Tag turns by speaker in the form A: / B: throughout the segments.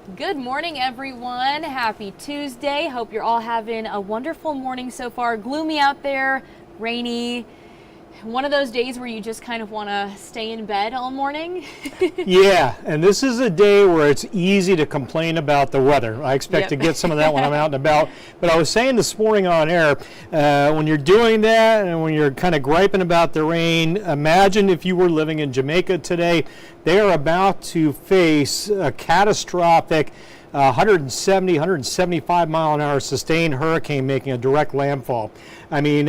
A: Good morning, everyone. Happy Tuesday. Hope you're all having a wonderful morning so far. Gloomy out there, rainy. One of those days where you just kind of want to stay in bed all morning.
B: Yeah, and this is a day where it's easy to complain about the weather. I expect to get some of that when I'm out and about. But I was saying this morning on air, when you're doing that and when you're kind of griping about the rain, imagine if you were living in Jamaica today. They are about to face a catastrophic 170, 175 mile an hour sustained hurricane making a direct landfall. I mean,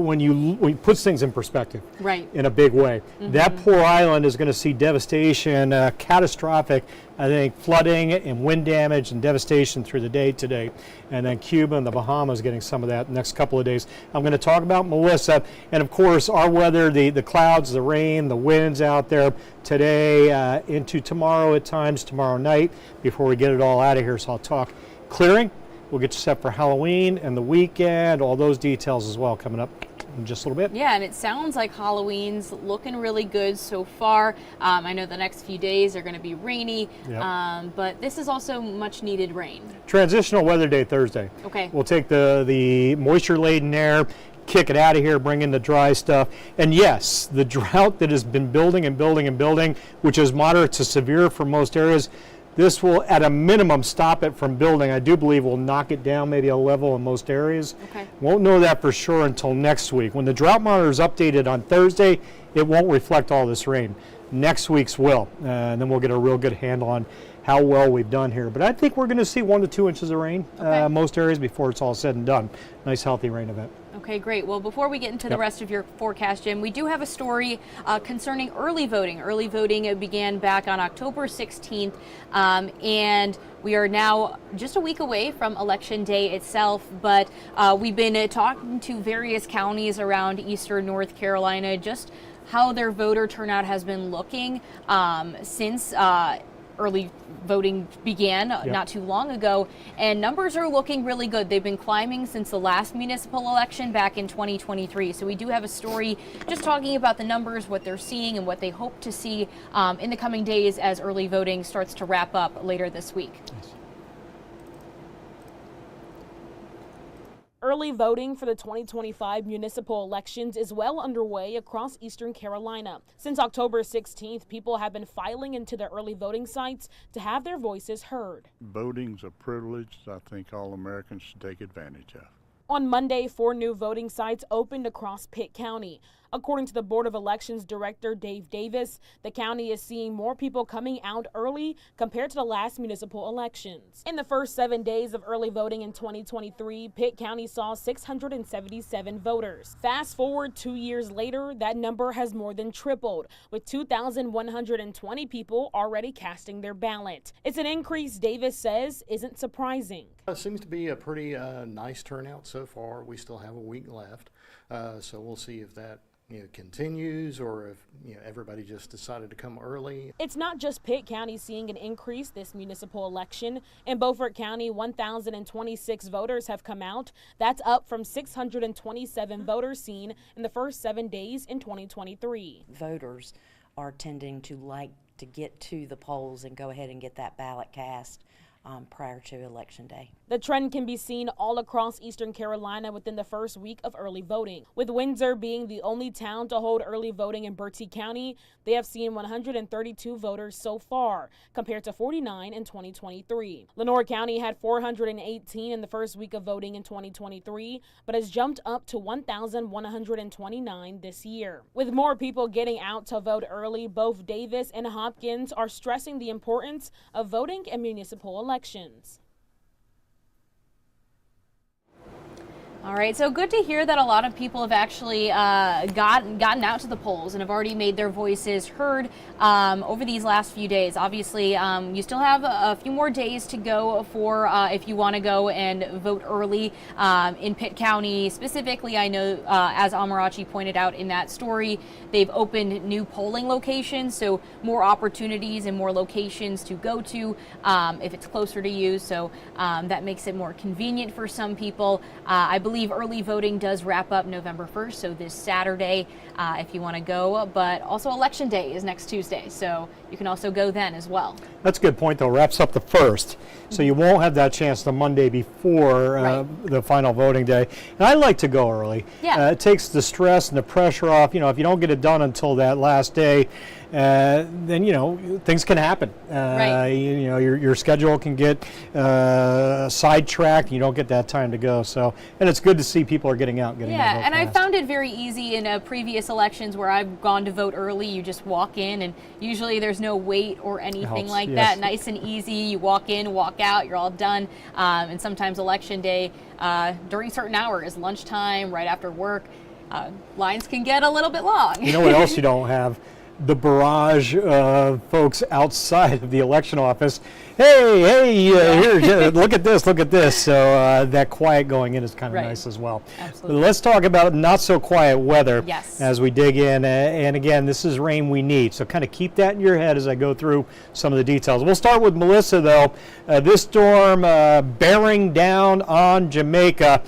B: when you put things in perspective,
A: right,
B: in a big way, that poor island is going to see devastation, catastrophic, I think, flooding and wind damage and devastation through the day today. And then Cuba and the Bahamas getting some of that next couple of days. I'm going to talk about Melissa and, of course, our weather, the clouds, the rain, the winds out there today into tomorrow at times, tomorrow night, before we get it all out of here. So I'll talk clearing. We'll get you set for Halloween and the weekend, all those details as well coming up in just a little bit.
A: Yeah, and it sounds like Halloween's looking really good so far. I know the next few days are going to be rainy, but this is also much needed rain. Transitional
B: weather day Thursday.
A: Okay.
B: We'll take the moisture-laden air, kick it out of here, bring in the dry stuff. And yes, the drought that has been building and building and building, which is moderate to severe for most areas, this will, at a minimum, stop it from building. I do believe we'll knock it down maybe a level in most areas.
A: Okay.
B: Won't know that for sure until next week. When the drought monitor is updated on Thursday, it won't reflect all this rain. Next week's will, and then we'll get a real good handle on how well we've done here. But I think we're going to see 1 to 2 inches of rain most areas before it's all said and done. Nice, healthy rain event.
A: Okay, great. Well, before we get into the rest of your forecast, Jim, we do have a story concerning early voting. Early voting began back on October 16th, and we are now just a week away from Election Day itself, but we've been talking to various counties around eastern North Carolina, just how their voter turnout has been looking since early voting began not too long ago, and numbers are looking really good. They've been climbing since the last municipal election back in 2023. So we do have a story just talking about the numbers, what they're seeing, and what they hope to see in the coming days as early voting starts to wrap up later this week.
B: Nice.
C: Early voting for the 2025 municipal elections is well underway across Eastern Carolina. Since October 16th, people have been filing into the early voting sites to have their voices heard.
D: Voting's a privilege I think all Americans should take advantage of.
C: On Monday, 4 new voting sites opened across Pitt County. According to the Board of Elections Director Dave Davis, the county is seeing more people coming out early compared to the last municipal elections. In the first 7 days of early voting in 2023, Pitt County saw 677 voters. Fast forward 2 years later, that number has more than tripled, with 2,120 people already casting their ballot. It's an increase Davis says isn't surprising.
E: It seems to be a pretty nice turnout so far. We still have a week left, so we'll see if that continues or if everybody just decided to come early.
C: It's not just Pitt County seeing an increase this municipal election. In Beaufort County, 1,026 voters have come out. That's up from 627 voters seen in the first 7 days in 2023.
F: Voters are tending to like to get to the polls and go ahead and get that ballot cast prior to Election Day.
C: The trend can be seen all across Eastern Carolina within the first week of early voting. With Windsor being the only town to hold early voting in Bertie County, they have seen 132 voters so far, compared to 49 in 2023. Lenoir County had 418 in the first week of voting in 2023, but has jumped up to 1,129 this year. With more people getting out to vote early, both Davis and Hopkins are stressing the importance of voting in municipal elections.
A: All right, so good to hear that a lot of people have actually gotten out to the polls and have already made their voices heard over these last few days. Obviously, you still have a few more days to go for if you want to go and vote early in Pitt County. Specifically, I know, as Amarachi pointed out in that story, they've opened new polling locations, so more opportunities and more locations to go to if it's closer to you. So that makes it more convenient for some people. I believe believe early voting does wrap up November 1st, so this Saturday if you want to go, but also Election Day is next Tuesday, so you can also go then as well.
B: That's a good point, though. Wraps up the 1st, so you won't have that chance the Monday before
A: Right.
B: the final voting day. And I like to go early.
A: Yeah.
B: It takes the stress and the pressure off. You know, if you don't get it done until that last day, then, you know, things can happen.
A: Right.
B: You know, your schedule can get sidetracked. You don't get that time to go. So, and it's good to see people are getting out, getting
A: Yeah,
B: their vote
A: and I
B: cast.
A: found it very easy in previous elections where I've gone to vote early. You just walk in, and usually there's no wait or anything
B: Helps,
A: like
B: yes.
A: that. Nice and easy. You walk in, walk out, you're all done. And sometimes Election Day, during certain hours, lunchtime, right after work, lines can get a little bit long.
B: You know what else you don't have? The barrage of folks outside of the election office. Hey, here, look at this, look at this. So that quiet going in is kind of
A: Right.
B: nice as well.
A: Absolutely.
B: Let's talk about not so quiet weather
A: Yes.
B: as we dig in. And again, this is rain we need. So kind of keep that in your head as I go through some of the details. We'll start with Melissa, though. This storm bearing down on Jamaica.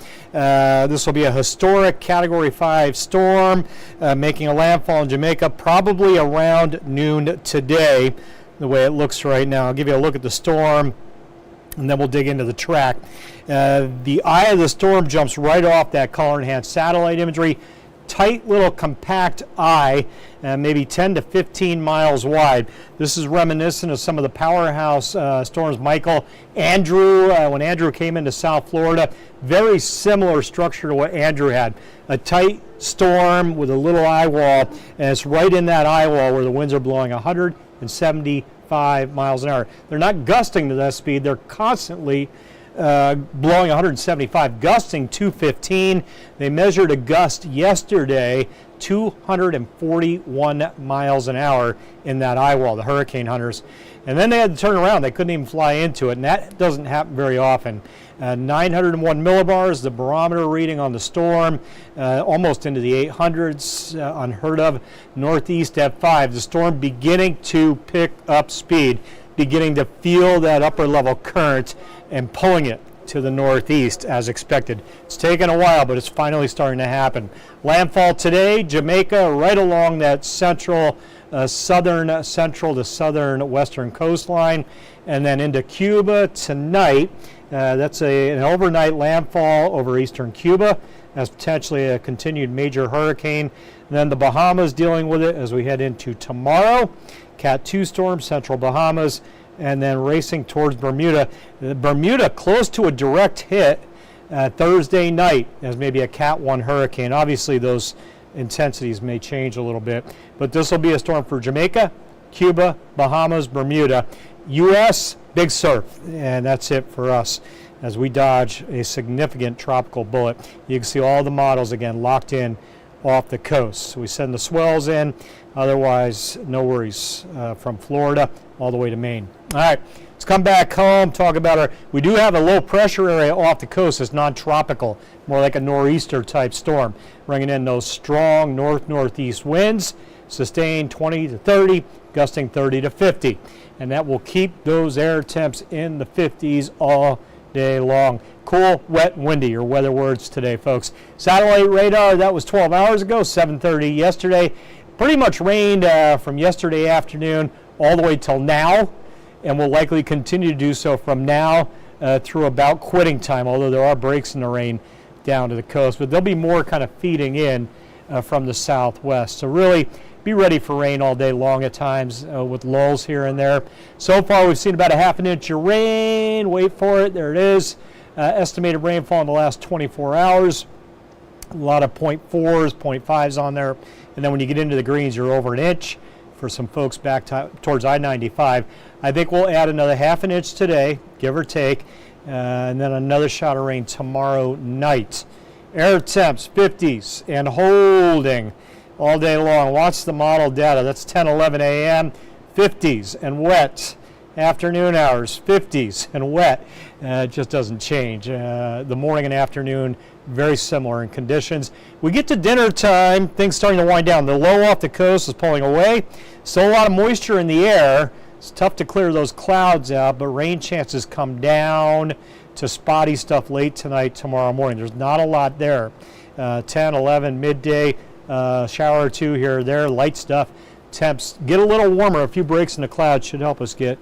B: This will be a historic Category 5 storm making a landfall in Jamaica probably around noon today, the way it looks right now. I'll give you a look at the storm, and then we'll dig into the track. The eye of the storm jumps right off that color-enhanced satellite imagery. Tight little compact eye, maybe 10 to 15 miles wide. This is reminiscent of some of the powerhouse storms Michael, Andrew, when Andrew came into South Florida. Very similar structure to what Andrew had. A tight storm with a little eye wall, and it's right in that eye wall where the winds are blowing 175 miles an hour. They're not gusting to that speed. They're constantly blowing 175, gusting 215. They measured a gust yesterday, 241 miles an hour in that eye wall, the hurricane hunters. And then they had to turn around. They couldn't even fly into it, and that doesn't happen very often. 901 millibars, the barometer reading on the storm, almost into the 800s, unheard of. Northeast at 5, the storm beginning to pick up speed, beginning to feel that upper level current and pulling it to the northeast as expected. It's taken a while, but it's finally starting to happen. Landfall today, Jamaica, right along that central to southern western coastline, and then into Cuba tonight. That's an overnight landfall over eastern Cuba as potentially a continued major hurricane. And then the Bahamas dealing with it as we head into tomorrow. Cat 2 storm, central Bahamas, and then racing towards Bermuda. Bermuda close to a direct hit Thursday night as maybe a Cat 1 hurricane. Obviously those intensities may change a little bit, but this will be a storm for Jamaica, Cuba, Bahamas, Bermuda. U.S., big surf, and that's it for us as we dodge a significant tropical bullet. You can see all the models again locked in off the coast. So we send the swells in, otherwise no worries from Florida all the way to Maine. All right, let's come back home, talk about we do have a low pressure area off the coast. It's non-tropical, more like a nor'easter type storm, bringing in those strong northeast winds, sustained 20 to 30, gusting 30 to 50. And that will keep those air temps in the 50s all day long. Cool, wet, and windy, your weather words today, folks. Satellite radar, that was 12 hours ago, 7:30 yesterday. Pretty much rained from yesterday afternoon all the way till now, and will likely continue to do so from now through about quitting time, although there are breaks in the rain down to the coast. But there'll be more kind of feeding in from the southwest. So really, be ready for rain all day long at times with lulls here and there. So far, we've seen about a half an inch of rain. Wait for it. There it is. Estimated rainfall in the last 24 hours. A lot of 0.4s, 0.5s on there. And then when you get into the greens, you're over an inch for some folks back towards I-95. I think we'll add another half an inch today, give or take, and then another shot of rain tomorrow night. Air temps, 50s, and holding all day long. Watch the model data. That's 10:11 a.m. 50s and wet. Afternoon hours, 50s and wet. It just doesn't change. The morning and afternoon, very similar in conditions. We get to dinner time, things starting to wind down. The low off the coast is pulling away. Still a lot of moisture in the air. It's tough to clear those clouds out, but rain chances come down to spotty stuff late tonight, tomorrow morning. There's not a lot there. 10, 11, midday, shower or two here or there, light stuff. Temps get a little warmer. A few breaks in the clouds should help us get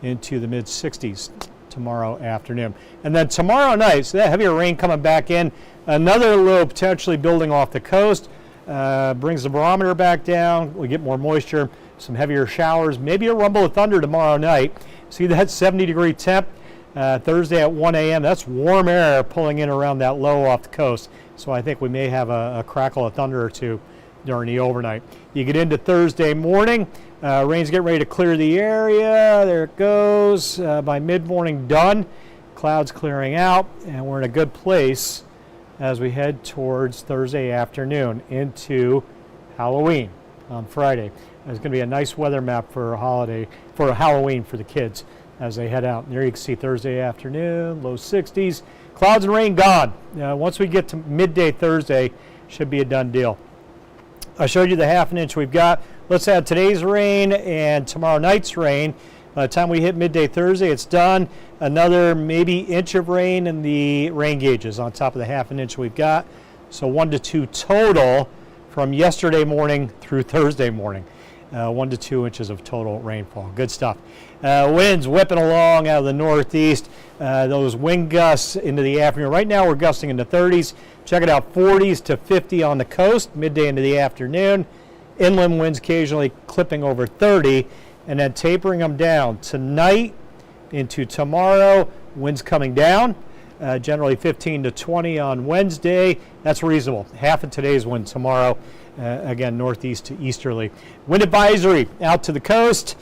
B: into the mid 60s tomorrow afternoon. And then tomorrow night, so that heavier rain coming back in, another low potentially building off the coast, brings the barometer back down. We get more moisture, some heavier showers, maybe a rumble of thunder tomorrow night. See that 70-degree temp Thursday at 1 a.m. That's warm air pulling in around that low off the coast. So I think we may have a crackle of thunder or two during the overnight. You get into Thursday morning, rain's getting ready to clear the area. There it goes. By mid-morning done, clouds clearing out, and we're in a good place as we head towards Thursday afternoon into Halloween on Friday. There's going to be a nice weather map for Halloween for the kids as they head out. And there you can see Thursday afternoon, low 60s. Clouds and rain gone. Once we get to midday Thursday, should be a done deal. I showed you the half an inch we've got. Let's add today's rain and tomorrow night's rain. By the time we hit midday Thursday, it's done. Another maybe inch of rain in the rain gauges on top of the half an inch we've got. So 1 to 2 total from yesterday morning through Thursday morning. 1 to 2 inches of total rainfall. Good stuff. Winds whipping along out of the northeast. Those wind gusts into the afternoon. Right now we're gusting into 30s. Check it out, 40s to 50 on the coast, midday into the afternoon. Inland winds occasionally clipping over 30, and then tapering them down. Tonight into tomorrow, winds coming down. Generally 15 to 20 on Wednesday. That's reasonable. Half of today's wind tomorrow. Again, northeast to easterly. Wind advisory out to the coast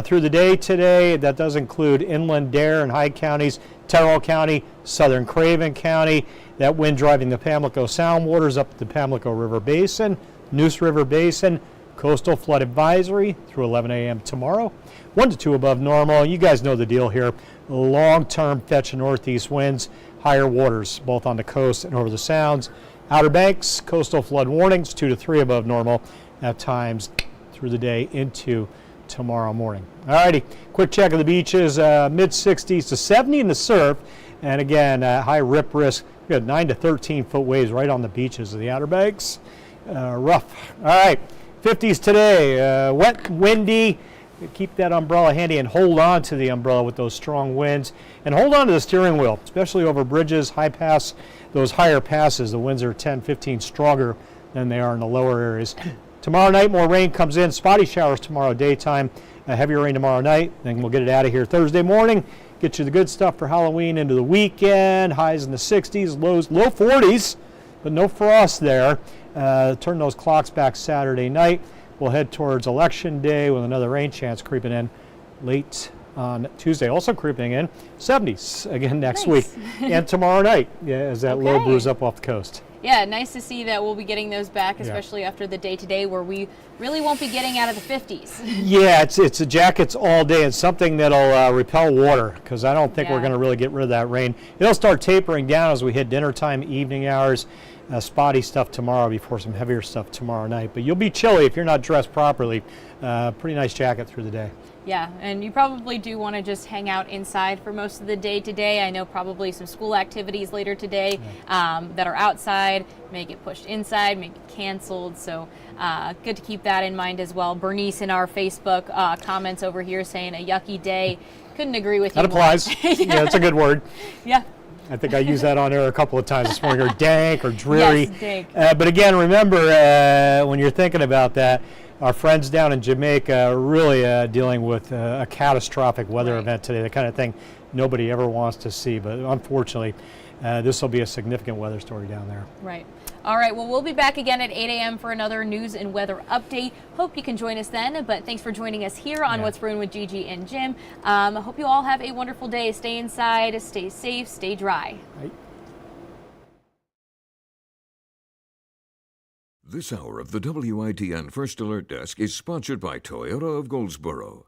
B: through the day today. That does include inland Dare and Hyde counties, Terrell County, southern Craven County. That wind driving the Pamlico Sound waters up the Pamlico River Basin, Neuse River Basin, coastal flood advisory through 11 a.m. tomorrow. 1 to 2 above normal. You guys know the deal here. Long-term fetch and northeast winds, higher waters both on the coast and over the sounds. Outer Banks, coastal flood warnings, 2 to 3 above normal at times through the day into tomorrow morning. Alrighty, quick check of the beaches, mid 60s to 70 in the surf, and again, high rip risk. We got 9 to 13 foot waves right on the beaches of the Outer Banks. Rough. All right, 50s today, wet, windy. Keep that umbrella handy and hold on to the umbrella with those strong winds, and hold on to the steering wheel, especially over bridges, high pass, those higher passes. The winds are 10, 15 stronger than they are in the lower areas. Tomorrow night, more rain comes in. Spotty showers tomorrow daytime. Heavier rain tomorrow night. Then we'll get it out of here Thursday morning. Get you the good stuff for Halloween into the weekend. Highs in the 60s, lows, low 40s, but no frost there. Turn those clocks back Saturday night. We'll head towards Election Day with another rain chance creeping in late on Tuesday. Also creeping in 70s again next week and tomorrow night as that low brews up off the coast.
A: Yeah, nice to see that we'll be getting those back, especially after the day-to-day where we really won't be getting out of the 50s.
B: Yeah, it's a jackets all day and something that'll repel water, because I don't think we're going to really get rid of that rain. It'll start tapering down as we hit dinner time, evening hours. Spotty stuff tomorrow before some heavier stuff tomorrow night. But you'll be chilly if you're not dressed properly. Pretty nice jacket through the day.
A: Yeah, and you probably do want to just hang out inside for most of the day today. I know probably some school activities later today that are outside may get pushed inside, may get canceled. So good to keep that in mind as well. Bernice in our Facebook comments over here saying a yucky day. Couldn't agree with you.
B: That applies. Yeah, that's a good word.
A: Yeah.
B: I think I used that on air a couple of times this morning, or dank or dreary.
A: Yes, dank.
B: But again, remember when you're thinking about that, our friends down in Jamaica are really dealing with a catastrophic weather event today, the kind of thing nobody ever wants to see. But unfortunately, this will be a significant weather story down there.
A: Right. All right, well, we'll be back again at 8 a.m. for another news and weather update. Hope you can join us then, but thanks for joining us here on What's Brewing with Gigi and Jim. I hope you all have a wonderful day. Stay inside, stay safe, stay dry.
B: Right.
G: This hour of the WITN First Alert Desk is sponsored by Toyota of Goldsboro.